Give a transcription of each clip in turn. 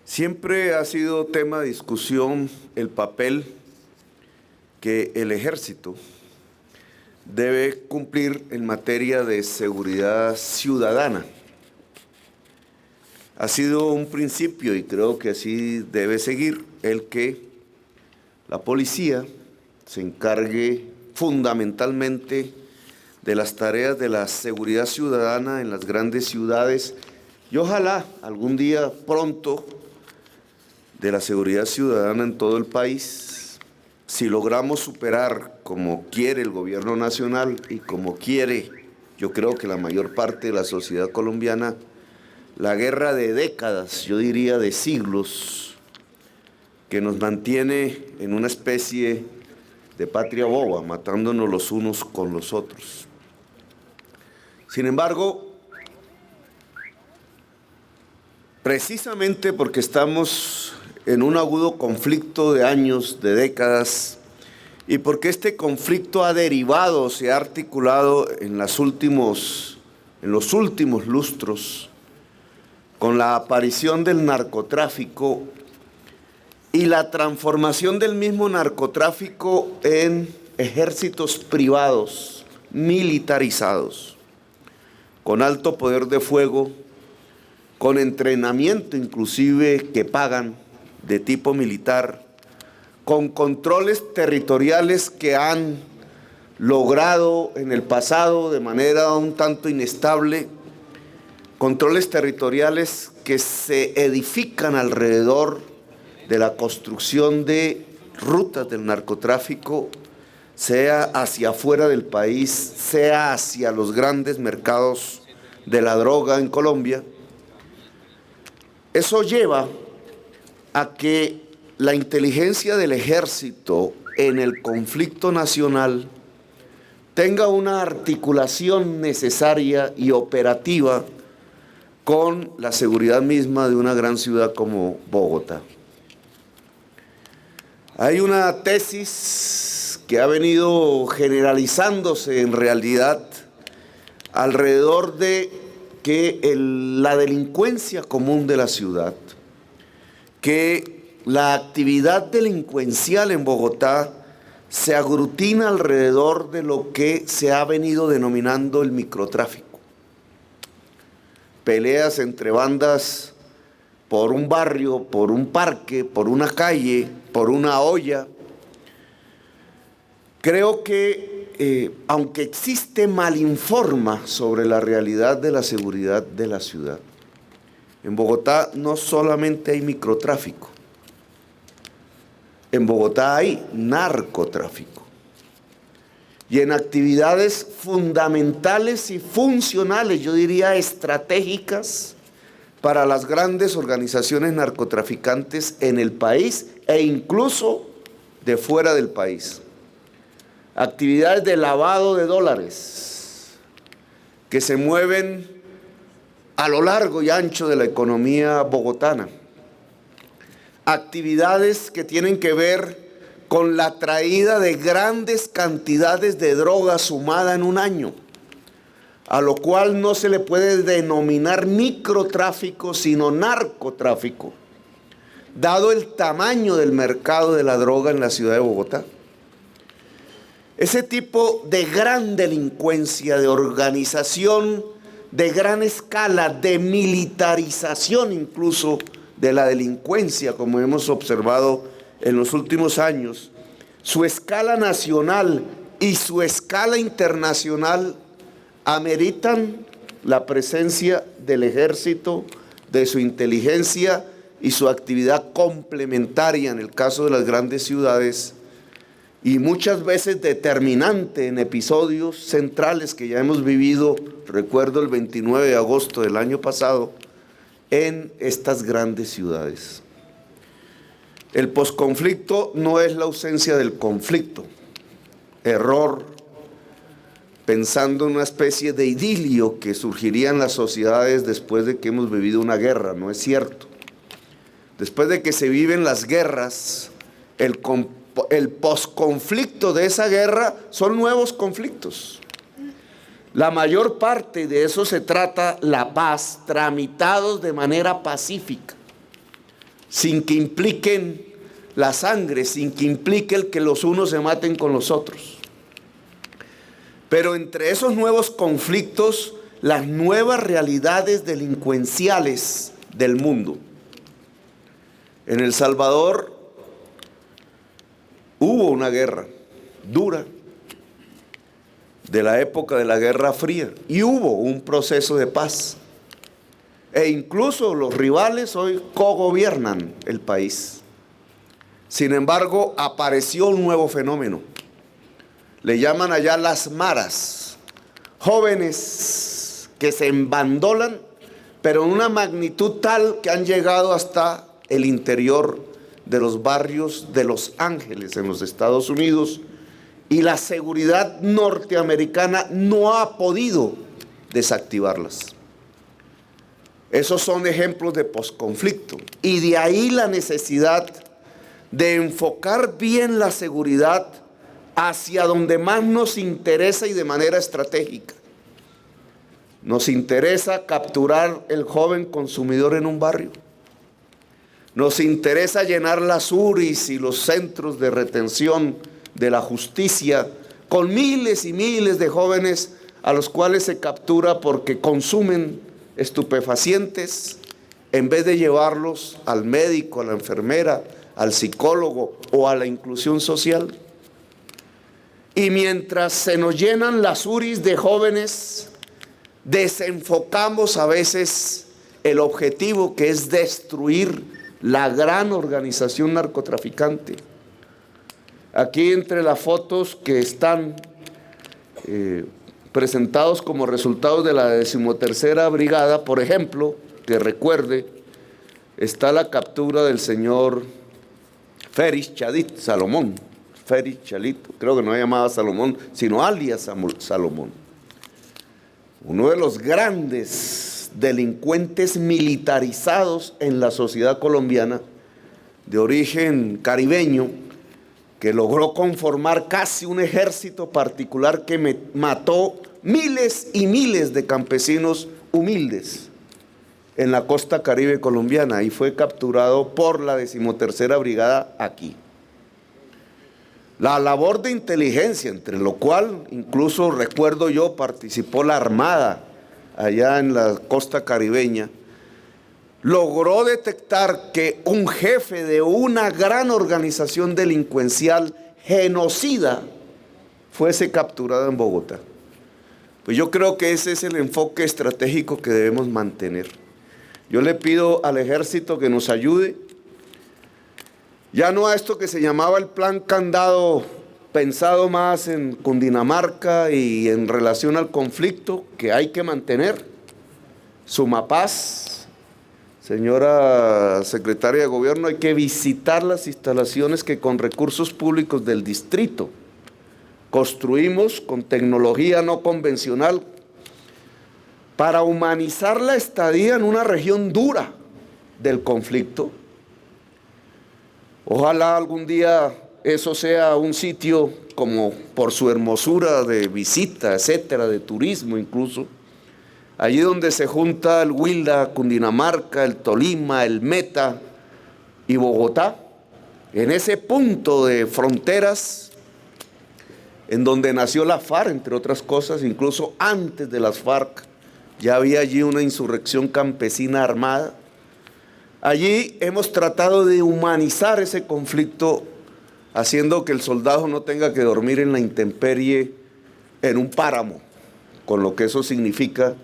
Siempre ha sido tema de discusión el papel que el ejército debe cumplir en materia de seguridad ciudadana. Ha sido un principio, y creo que así debe seguir, el que la policía se encargue fundamentalmente de las tareas de la seguridad ciudadana en las grandes ciudades y ojalá algún día pronto de la seguridad ciudadana en todo el país. Si logramos superar, como quiere el gobierno nacional y como quiere, yo creo que la mayor parte de la sociedad colombiana, la guerra de décadas, yo diría de siglos, que nos mantiene en una especie de patria boba, matándonos los unos con los otros. Sin embargo, precisamente porque estamos en un agudo conflicto de años, de décadas, y porque este conflicto ha derivado, se ha articulado en los últimos lustros, con la aparición del narcotráfico y la transformación del mismo narcotráfico en ejércitos privados, militarizados, con alto poder de fuego, con entrenamiento inclusive que pagan de tipo militar, con controles territoriales que han logrado en el pasado de manera un tanto inestable, controles territoriales que se edifican alrededor de la construcción de rutas del narcotráfico, sea hacia afuera del país, sea hacia los grandes mercados de la droga en Colombia. Eso lleva a que la inteligencia del ejército en el conflicto nacional tenga una articulación necesaria y operativa con la seguridad misma de una gran ciudad como Bogotá. Hay una tesis que ha venido generalizándose en realidad alrededor de que la delincuencia común de la ciudad, que la actividad delincuencial en Bogotá se aglutina alrededor de lo que se ha venido denominando el microtráfico. Peleas entre bandas por un barrio, por un parque, por una calle, por una olla. Creo que aunque existe malinforma sobre la realidad de la seguridad de la ciudad, en Bogotá no solamente hay microtráfico, en Bogotá hay narcotráfico. Y en actividades fundamentales y funcionales, yo diría estratégicas, para las grandes organizaciones narcotraficantes en el país e incluso de fuera del país. Actividades de lavado de dólares que se mueven a lo largo y ancho de la economía bogotana. Actividades que tienen que ver con la traída de grandes cantidades de droga sumada en un año, a lo cual no se le puede denominar microtráfico, sino narcotráfico, dado el tamaño del mercado de la droga en la ciudad de Bogotá. Ese tipo de gran delincuencia, de organización de gran escala, de militarización incluso de la delincuencia, como hemos observado en los últimos años, su escala nacional y su escala internacional ameritan la presencia del ejército, de su inteligencia y su actividad complementaria en el caso de las grandes ciudades, y muchas veces determinante en episodios centrales que ya hemos vivido, recuerdo el 29 de agosto del año pasado, en estas grandes ciudades. El posconflicto no es la ausencia del conflicto. Error, pensando en una especie de idilio que surgiría en las sociedades después de que hemos vivido una guerra, no es cierto. Después de que se viven las guerras, el posconflicto de esa guerra son nuevos conflictos. La mayor parte de eso se trata la paz, tramitados de manera pacífica. sin que impliquen la sangre, sin que implique el que los unos se maten con los otros. Pero entre esos nuevos conflictos, las nuevas realidades delincuenciales del mundo. En El Salvador hubo una guerra dura de la época de la Guerra Fría y hubo un proceso de paz. E incluso los rivales hoy cogobiernan el país. Sin embargo, apareció un nuevo fenómeno. Le llaman allá las maras. Jóvenes que se embandolan, pero en una magnitud tal que han llegado hasta el interior de los barrios de Los Ángeles, en los Estados Unidos, y la seguridad norteamericana no ha podido desactivarlas. Esos son ejemplos de posconflicto. Y de ahí la necesidad de enfocar bien la seguridad hacia donde más nos interesa y de manera estratégica. Nos interesa capturar el joven consumidor en un barrio. Nos interesa llenar las URIs y los centros de retención de la justicia con miles y miles de jóvenes a los cuales se captura porque consumen estupefacientes en vez de llevarlos al médico, a la enfermera, al psicólogo o a la inclusión social. Y mientras se nos llenan las URIs de jóvenes, desenfocamos a veces el objetivo, que es destruir la gran organización narcotraficante. Aquí entre las fotos que están presentados como resultados de la 13ª Brigada, por ejemplo, que recuerde, está la captura del señor Félix Chalit Salomón. Félix Chalito, creo que no llamaba Salomón, sino alias Salomón. Uno de los grandes delincuentes militarizados en la sociedad colombiana, de origen caribeño, que logró conformar casi un ejército particular que mató miles y miles de campesinos humildes en la costa caribe colombiana y fue capturado por la 13ª Brigada aquí. La labor de inteligencia, entre lo cual incluso recuerdo yo participó la Armada allá en la costa caribeña, logró detectar que un jefe de una gran organización delincuencial genocida fuese capturado en Bogotá. Pues yo creo que ese es el enfoque estratégico que debemos mantener. Yo le pido al ejército que nos ayude, ya no a esto que se llamaba el plan Candado, pensado más en Cundinamarca y en relación al conflicto que hay que mantener. Sumapaz, señora secretaria de Gobierno, hay que visitar las instalaciones que con recursos públicos del distrito construimos con tecnología no convencional para humanizar la estadía en una región dura del conflicto. Ojalá algún día eso sea un sitio como por su hermosura de visita, etcétera, de turismo incluso. Allí donde se junta el Huila, Cundinamarca, el Tolima, el Meta y Bogotá, en ese punto de fronteras en donde nació la FARC, entre otras cosas, incluso antes de las FARC, ya había allí una insurrección campesina armada. Allí hemos tratado de humanizar ese conflicto, haciendo que el soldado no tenga que dormir en la intemperie en un páramo, con lo que eso significa,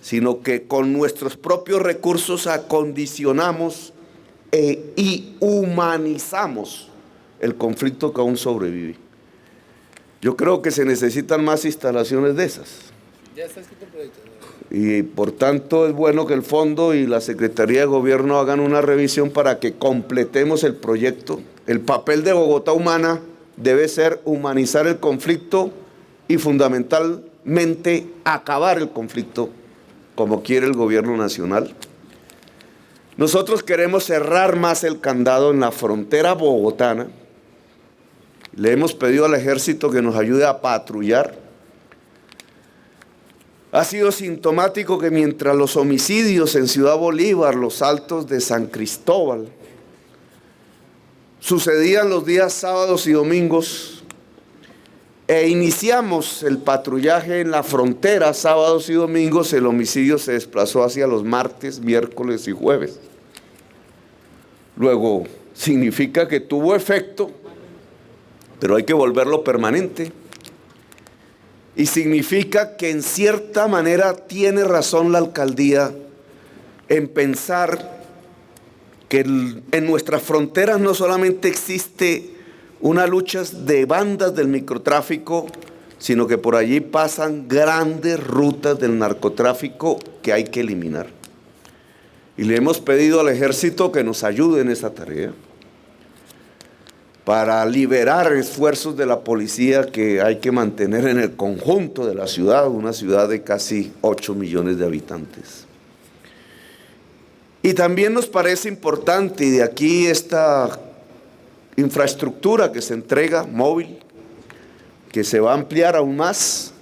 sino que con nuestros propios recursos acondicionamos y humanizamos el conflicto que aún sobrevive. Yo creo que se necesitan más instalaciones de esas. Ya está escrito el proyecto. Y por tanto es bueno que el Fondo y la Secretaría de Gobierno hagan una revisión para que completemos el proyecto. El papel de Bogotá Humana debe ser humanizar el conflicto y fundamentalmente acabar el conflicto como quiere el gobierno nacional. Nosotros queremos cerrar más el candado en la frontera bogotana. Le hemos pedido al ejército que nos ayude a patrullar. Ha sido sintomático que mientras los homicidios en Ciudad Bolívar, los Altos de San Cristóbal, sucedían los días sábados y domingos e iniciamos el patrullaje en la frontera sábados y domingos. El homicidio se desplazó hacia los martes, miércoles y jueves. Luego, significa que tuvo efecto, pero hay que volverlo permanente. Y significa que en cierta manera tiene razón la alcaldía en pensar que en nuestras fronteras no solamente existe una lucha de bandas del microtráfico, sino que por allí pasan grandes rutas del narcotráfico que hay que eliminar. Y le hemos pedido al ejército que nos ayude en esa tarea para liberar esfuerzos de la policía que hay que mantener en el conjunto de la ciudad, una ciudad de casi 8 millones de habitantes. Y también nos parece importante, y de aquí esta infraestructura que se entrega, móvil, que se va a ampliar aún más,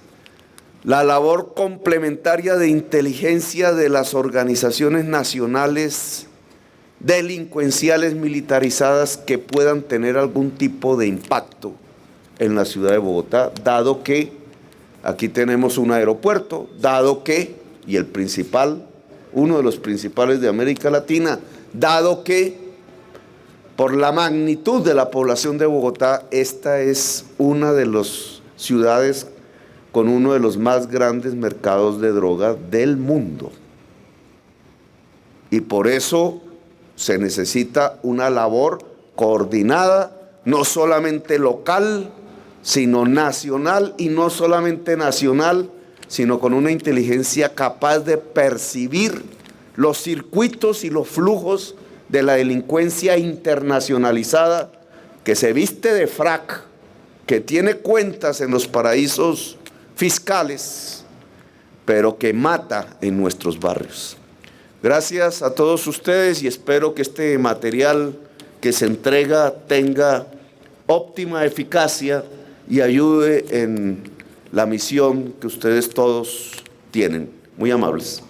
la labor complementaria de inteligencia de las organizaciones nacionales delincuenciales militarizadas que puedan tener algún tipo de impacto en la ciudad de Bogotá, dado que aquí tenemos un aeropuerto, dado que, y el principal, uno de los principales de América Latina, dado que por la magnitud de la población de Bogotá, esta es una de las ciudades con uno de los más grandes mercados de droga del mundo. Y por eso se necesita una labor coordinada, no solamente local, sino nacional, y no solamente nacional, sino con una inteligencia capaz de percibir los circuitos y los flujos de la delincuencia internacionalizada que se viste de frac, que tiene cuentas en los paraísos fiscales, pero que mata en nuestros barrios. Gracias a todos ustedes y espero que este material que se entrega tenga óptima eficacia y ayude en la misión que ustedes todos tienen. Muy amables.